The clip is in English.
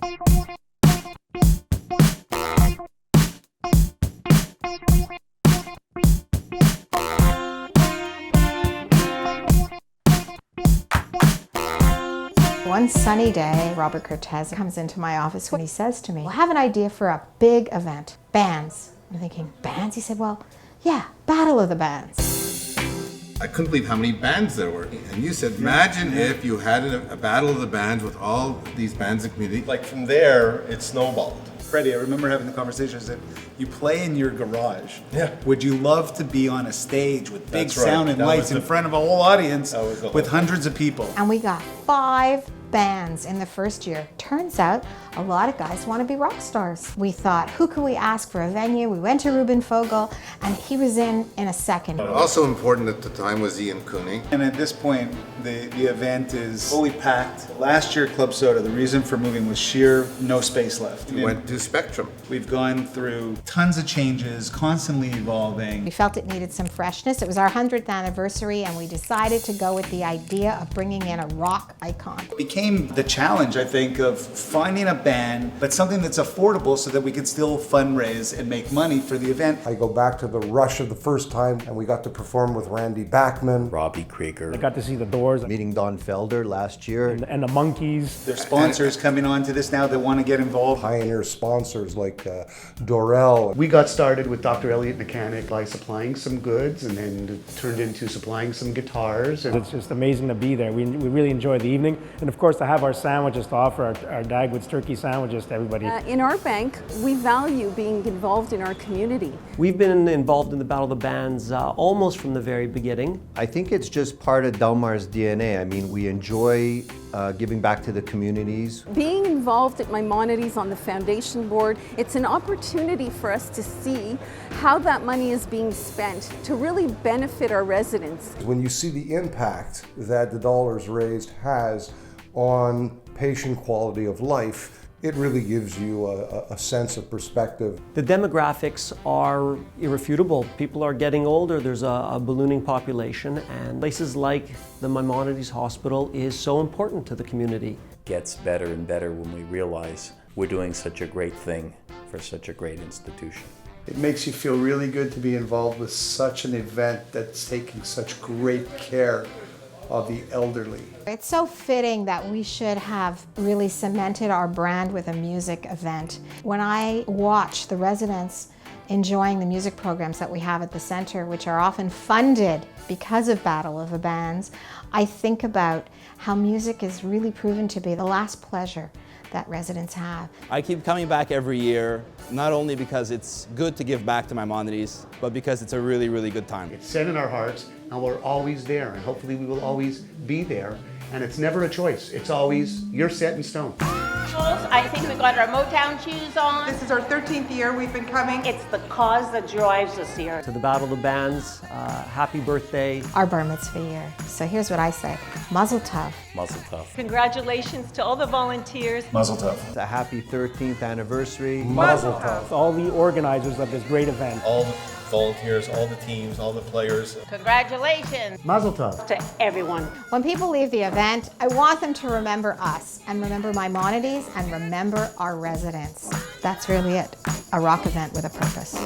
One sunny day, Robert Cortez comes into my office and he says to me, "I have an idea for a big event, bands." I'm thinking, bands? He said, "Well, yeah, Battle of the Bands." I couldn't believe how many bands there were. And you said, imagine if you had a battle of the bands with all these bands in the community. Like from there, it snowballed. Freddie, I remember having the conversation. I said, you play in your garage. Yeah. Would you love to be on a stage with big That's right. sound and That lights was in front of a whole audience with hundreds of people? And we got 5 bands in the first year. Turns out a lot of guys want to be rock stars. We thought, who can we ask for a venue? We went to Ruben Fogel and he was in a second. Also important at the time was Ian Cooney. And at this point, the event is fully packed. Last year, Club Soda, the reason for moving was sheer no space left. We went to Spectrum. We've gone through tons of changes, constantly evolving. We felt it needed some freshness. It was our 100th anniversary and we decided to go with the idea of bringing in a rock icon. It became the challenge, I think, of finding a band, but something that's affordable so that we could still fundraise and make money for the event. I go back to the rush of the first time, and we got to perform with Randy Bachman, Robbie Krieger. I got to see the Doors. Meeting Don Felder last year. And the Monkees. There's sponsors coming on to this now that want to get involved. pioneer sponsors like Dorel. We got started with Dr. Elliott Mechanic by supplying some goods and then it turned into supplying some guitars. And it's just amazing to be there. We really enjoyed the evening. And of course to have our sandwiches to offer, our Dagwood's turkey sandwiches to everybody. In our bank, we value being involved in our community. We've been involved in the Battle of the Bands almost from the very beginning. I think it's just part of Delmar's DNA. I mean, we enjoy giving back to the communities. Being involved at Maimonides on the foundation board, it's an opportunity for us to see how that money is being spent to really benefit our residents. When you see the impact that the dollars raised has on patient quality of life, it really gives you a sense of perspective. The demographics are irrefutable. People are getting older, there's a ballooning population, and places like the Maimonides Hospital is so important to the community. It gets better and better when we realize we're doing such a great thing for such a great institution. it makes you feel really good to be involved with such an event that's taking such great care of the elderly. It's so fitting that we should have really cemented our brand with a music event. When I watch the residents enjoying the music programs that we have at the center, which are often funded because of Battle of the Bands, I think about how music is really proven to be the last pleasure that residents have. I keep coming back every year, not only because it's good to give back to Maimonides, but because it's a really, really good time. It's set in our hearts, and we're always there, and hopefully we will always be there. And it's never a choice. It's always, you're set in stone. I think we've got our Motown shoes on. This is our 13th year we've been coming. It's the cause that drives us here. To the Battle of the Bands, happy birthday. Our bar mitzvah year. So here's what I say, Mazel Tov. Mazel Tov. Congratulations to all the volunteers. Mazel Tov. It's a happy 13th anniversary. Mazel Tov. All the organizers of this great event. All the volunteers, all the teams, all the players. Congratulations. Mazel Tov. To everyone. When people leave the event, I want them to remember us and remember Maimonides and remember our residents. That's really it, a rock event with a purpose.